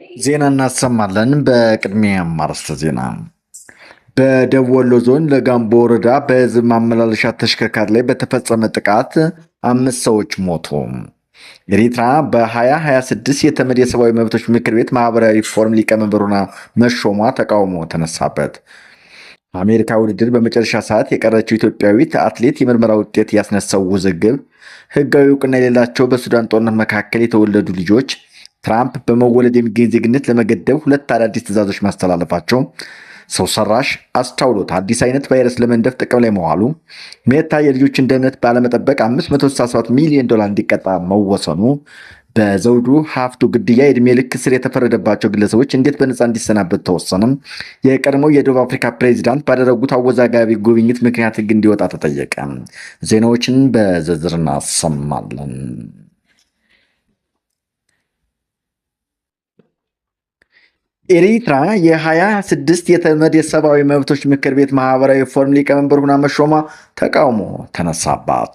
ዜና እናሰማለን። በቅድሚያ አርዕስተ ዜና። በደቡብ ወሎ ዞን ለጋምቦ ወረዳ በህዝብ ማመላለሻ ተሽከርካሪ ላይ በተፈጸመ ጥቃት 5 ሰዎች ሞቱ። ኤሪትራ በ2026 የተመድ የሰብአዊ መብቶች ምክር ቤት ማህበራዊ ፎረም ሊቀመንበር ሆና መሾሟ ተቃውሞ ተነሳበት። አሜሪካ ውድድር በመጨረሻ ሰዓት የቀረችው ኢትዮጵያዊት አትሌት የምርመራ ውጤት ያስነሳው ውዝግብ፣ ህጋዊ እውቅና የሌላቸው በሱዳን ጦርነት መካከል የተወለዱ ልጆች ትራምፕ በመወለድ የሚገኝ ዜግነት ለመገደብ 2 አዳዲስ ትዕዛዞች ማስተላለፋቸው፣ ሰው ሰራሽ አስተውሎት አዲስ አይነት ቫይረስ ለመንደፍ ጥቅም ላይ መዋሉ፣ ሜታ የልጆችን ደህንነት ባለመጠበቅ $567 ሚሊዮን እንዲቀጣ መወሰኑ፣ በዘውዱ ሀፍቱ ግድያ የዕድሜ ልክ እስር የተፈረደባቸው ግለሰቦች እንዴት በነፃ እንዲሰናበት ተወሰነም፣ የቀድሞው የደቡብ አፍሪካ ፕሬዚዳንት ባደረጉት አወዛጋቢ ጉብኝት ምክንያት ህግ እንዲወጣ ተጠየቀ። ዜናዎችን በዝርዝር እናሰማለን። ኤሪትራ የ2026 የተመድ የሰብአዊ መብቶች ምክር ቤት ማህበራዊ ፎረም ሊቀመንበር ሆና መሾሟ ተቃውሞ ተነሳባት።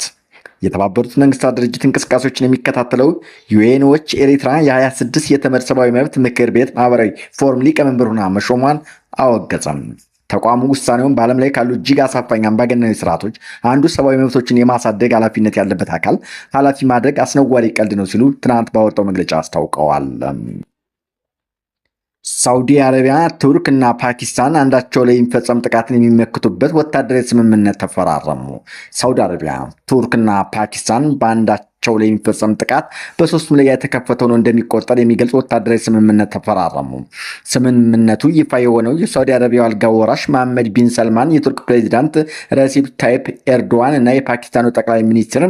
የተባበሩት መንግስታት ድርጅት እንቅስቃሴዎችን የሚከታተለው ዩኤንዎች ኤሪትራ የ26 የተመድ ሰብአዊ መብት ምክር ቤት ማህበራዊ ፎረም ሊቀመንበር ሆና መሾሟን አወገዘም። ተቋሙ ውሳኔውን በዓለም ላይ ካሉ እጅግ አሳፋኝ አምባገነናዊ ስርዓቶች አንዱ ሰብአዊ መብቶችን የማሳደግ ኃላፊነት ያለበት አካል ኃላፊ ማድረግ አስነዋሪ ቀልድ ነው ሲሉ ትናንት ባወጣው መግለጫ አስታውቀዋል። ሳውዲ አረቢያ፣ ቱርክ እና ፓኪስታን አንዳቸው ላይ የሚፈጸም ጥቃትን የሚመክቱበት ወታደራዊ ስምምነት ተፈራረሙ። ሳውዲ አረቢያ፣ ቱርክ እና ፓኪስታን በአንዳቸው ላይ የሚፈጸም ጥቃት በሶስቱም ላይ የተከፈተ ሆኖ እንደሚቆጠር የሚገልጽ ወታደራዊ ስምምነት ተፈራረሙ። ስምምነቱ ይፋ የሆነው የሳውዲ አረቢያው አልጋ ወራሽ መሐመድ ቢን ሰልማን፣ የቱርክ ፕሬዚዳንት ረሲፕ ታይፕ ኤርዶዋን እና የፓኪስታኑ ጠቅላይ ሚኒስትር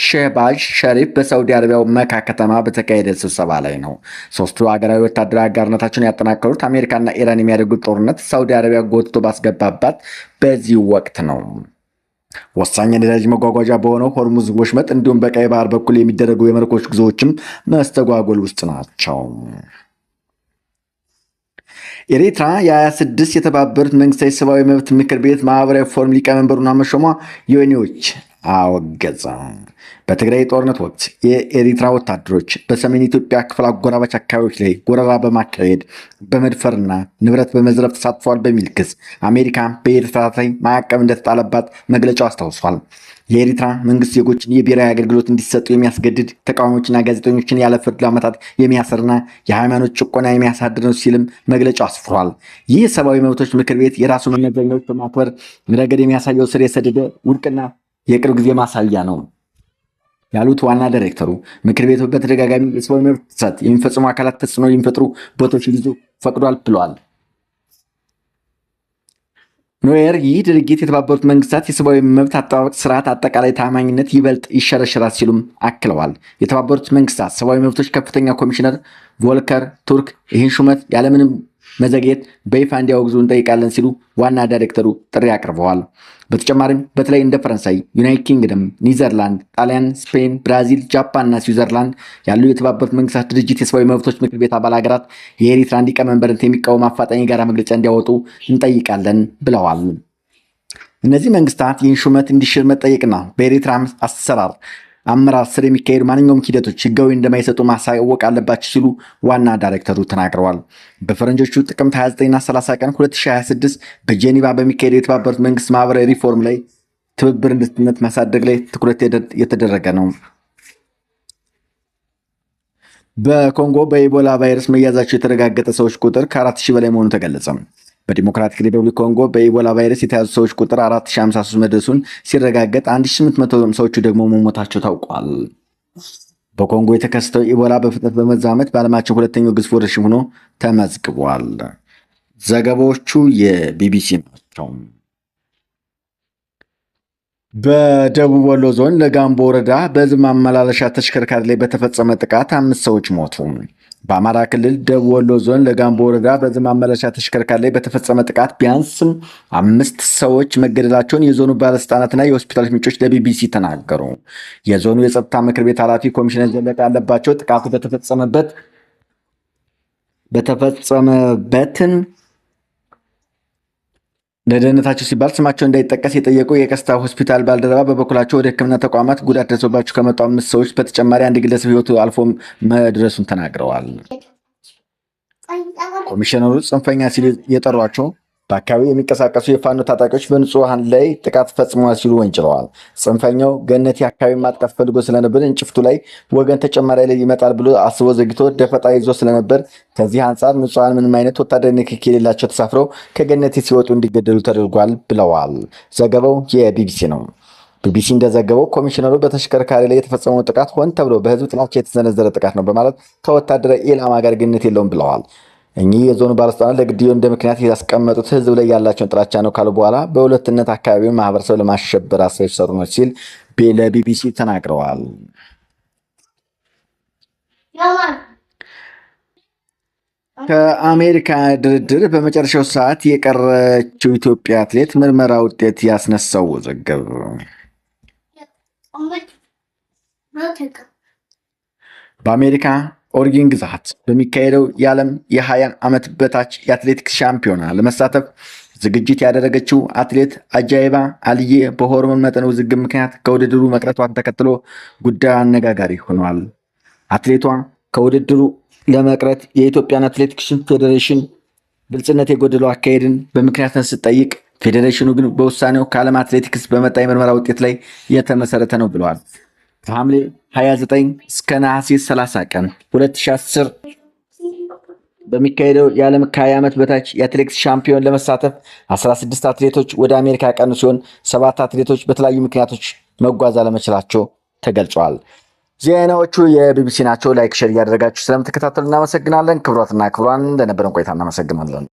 ሼህባዝ ሸሪፍ በሳውዲ አረቢያው መካ ከተማ በተካሄደ ስብሰባ ላይ ነው። ሶስቱ ሀገራዊ ወታደራዊ አጋርነታቸውን ያጠናከሩት አሜሪካና ኢራን የሚያደርጉት ጦርነት ሳውዲ አረቢያ ጎትቶ ባስገባባት በዚህ ወቅት ነው። ወሳኝ የነዳጅ መጓጓዣ በሆነው ሆርሙዝ ወሽመጥ እንዲሁም በቀይ ባህር በኩል የሚደረጉ የመርከቦች ጉዞዎችም መስተጓጎል ውስጥ ናቸው። ኤሪትራ የ26 የተባበሩት መንግስታት የሰብአዊ መብት ምክር ቤት ማህበራዊ ፎረም ሊቀመንበር ሆና መሾሟ ዩኤንዎች አወገዘ። በትግራይ ጦርነት ወቅት የኤሪትራ ወታደሮች በሰሜን ኢትዮጵያ ክፍል አጎራባች አካባቢዎች ላይ ወረራ በማካሄድ በመድፈርና ንብረት በመዝረፍ ተሳትፈዋል በሚል ክስ አሜሪካ በኤሪትራ ላይ ማዕቀብ እንደተጣለባት መግለጫው አስታውሷል። የኤሪትራ መንግስት ዜጎችን የብሔራዊ አገልግሎት እንዲሰጡ የሚያስገድድ፣ ተቃዋሚዎችና ጋዜጠኞችን ያለ ፍርድ ለዓመታት የሚያሰርና የሃይማኖት ጭቆና የሚያሳድር ነው ሲልም መግለጫው አስፍሯል። ይህ የሰብአዊ መብቶች ምክር ቤት የራሱ መመዘኛዎች በማክበር ረገድ የሚያሳየው ስር የሰደደ ውድቅና የቅርብ ጊዜ ማሳያ ነው ያሉት ዋና ዳይሬክተሩ፣ ምክር ቤቱ በተደጋጋሚ የሰብአዊ መብት ጥሰት የሚፈጽሙ አካላት ተጽዕኖ የሚፈጥሩ ቦታዎች እንዲይዙ ፈቅዷል ብለዋል። ኖየር ይህ ድርጊት የተባበሩት መንግስታት የሰብአዊ መብት አጠባበቅ ስርዓት አጠቃላይ ታማኝነት ይበልጥ ይሸረሸራል ሲሉም አክለዋል። የተባበሩት መንግስታት ሰብአዊ መብቶች ከፍተኛ ኮሚሽነር ቮልከር ቱርክ ይህን ሹመት ያለምንም መዘግየት በይፋ እንዲያወግዙ እንጠይቃለን ሲሉ ዋና ዳይሬክተሩ ጥሪ አቅርበዋል። በተጨማሪም በተለይ እንደ ፈረንሳይ፣ ዩናይትድ ኪንግደም፣ ኒዘርላንድ፣ ጣሊያን፣ ስፔን፣ ብራዚል፣ ጃፓን እና ስዊዘርላንድ ያሉ የተባበሩት መንግስታት ድርጅት የሰብአዊ መብቶች ምክር ቤት አባል ሀገራት የኤሪትራን ሊቀመንበርነት የሚቃወም አፋጣኝ የጋራ መግለጫ እንዲያወጡ እንጠይቃለን ብለዋል። እነዚህ መንግስታት ይህን ሹመት እንዲሽር መጠየቅና በኤሪትራ አሰራር አመራር ስር የሚካሄዱ ማንኛውም ሂደቶች ህጋዊ እንደማይሰጡ ማሳወቅ አለባቸው ሲሉ ዋና ዳይሬክተሩ ተናግረዋል። በፈረንጆቹ ጥቅምት 29ና 30 ቀን 2026 በጄኔቫ በሚካሄደው የተባበሩት መንግስት ማህበራዊ ሪፎርም ላይ ትብብር እንድትነት ማሳደግ ላይ ትኩረት የተደረገ ነው። በኮንጎ በኢቦላ ቫይረስ መያዛቸው የተረጋገጠ ሰዎች ቁጥር ከ4000 በላይ መሆኑ ተገለጸ። በዲሞክራቲክ ሪፐብሊክ ኮንጎ በኢቦላ ቫይረስ የተያዙ ሰዎች ቁጥር 4053 መድረሱን ሲረጋገጥ 1800 ሰዎቹ ደግሞ መሞታቸው ታውቋል። በኮንጎ የተከሰተው ኢቦላ በፍጥነት በመዛመት በዓለማችን ሁለተኛው ግዙፍ ወረርሽኝ ሆኖ ተመዝግቧል። ዘገባዎቹ የቢቢሲ ናቸው። በደቡብ ወሎ ዞን ለጋምቦ ወረዳ በህዝብ ማመላለሻ ተሽከርካሪ ላይ በተፈጸመ ጥቃት 5 ሰዎች ሞቱ። በአማራ ክልል ደቡብ ወሎ ዞን ለጋምቦ ወረዳ በህዝብ ማመላለሻ ተሽከርካሪ ላይ በተፈጸመ ጥቃት ቢያንስ 5 ሰዎች መገደላቸውን የዞኑ ባለስልጣናትና የሆስፒታል ምንጮች ለቢቢሲ ተናገሩ። የዞኑ የጸጥታ ምክር ቤት ኃላፊ ኮሚሽነር ዘለቀ ያለባቸው ጥቃቱ በተፈጸመበትን ለደህንነታቸው ሲባል ስማቸው እንዳይጠቀስ የጠየቁ የቀስታ ሆስፒታል ባልደረባ በበኩላቸው ወደ ሕክምና ተቋማት ጉዳት ደርሶባቸው ከመጡ 5 ሰዎች በተጨማሪ አንድ ግለሰብ ህይወቱ አልፎ መድረሱን ተናግረዋል። ኮሚሽነሩ ጽንፈኛ ሲሉ የጠሯቸው በአካባቢው የሚንቀሳቀሱ የፋኖ ታጣቂዎች በንጹሐን ላይ ጥቃት ፈጽመዋል ሲሉ ወንጭለዋል። ጽንፈኛው ገነቴ አካባቢ ማጥቃት ፈልጎ ስለነበር እንጭፍቱ ላይ ወገን ተጨማሪ ላይ ይመጣል ብሎ አስቦ ዘግቶ ደፈጣ ይዞ ስለነበር ከዚህ አንጻር ንጹሐን ምንም አይነት ወታደራዊ ንክኪ የሌላቸው ተሳፍረው ከገነቴ ሲወጡ እንዲገደሉ ተደርጓል ብለዋል። ዘገባው የቢቢሲ ነው። ቢቢሲ እንደዘገበው ኮሚሽነሩ በተሽከርካሪ ላይ የተፈጸመው ጥቃት ሆን ተብሎ በህዝብ ጥላቻ የተሰነዘረ ጥቃት ነው በማለት ከወታደራዊ ኢላማ ጋር ግንኙነት የለውም ብለዋል። እኚህ የዞኑ ባለስልጣናት ለግድያው እንደ ምክንያት ያስቀመጡት ህዝብ ላይ ያላቸውን ጥላቻ ነው ካሉ በኋላ በሁለትነት አካባቢውን ማህበረሰብ ለማሸበር አስረው የተሰሩ ነው ሲል ለቢቢሲ ተናግረዋል። ከአሜሪካ ድርድር በመጨረሻው ሰዓት የቀረችው ኢትዮጵያ አትሌት ምርመራ ውጤት ያስነሳው ውዝግብ። በአሜሪካ ኦሪጊን ግዛት በሚካሄደው የዓለም የ20 ዓመት በታች የአትሌቲክስ ሻምፒዮና ለመሳተፍ ዝግጅት ያደረገችው አትሌት አጃይባ አልዬ በሆርሞን መጠን ውዝግብ ምክንያት ከውድድሩ መቅረቷን ተከትሎ ጉዳዩ አነጋጋሪ ሆኗል። አትሌቷ ከውድድሩ ለመቅረት የኢትዮጵያን አትሌቲክስ ፌዴሬሽን ግልጽነት የጎደለው አካሄድን በምክንያትነት ስትጠይቅ፣ ፌዴሬሽኑ ግን በውሳኔው ከዓለም አትሌቲክስ በመጣ የምርመራ ውጤት ላይ የተመሰረተ ነው ብለዋል። ከሐምሌ 29 እስከ ነሐሴ 30 ቀን 2010 በሚካሄደው የዓለም ከ20 ዓመት በታች የአትሌቲክስ ሻምፒዮን ለመሳተፍ 16 አትሌቶች ወደ አሜሪካ ያቀኑ ሲሆን 7 አትሌቶች በተለያዩ ምክንያቶች መጓዝ አለመቻላቸው ተገልጿል። ዜናዎቹ የቢቢሲ ናቸው። ላይክ ሼር እያደረጋችሁ ስለምትከታተሉ እናመሰግናለን። ክቡራትና ክቡራን እንደነበረን ቆይታ እናመሰግናለን።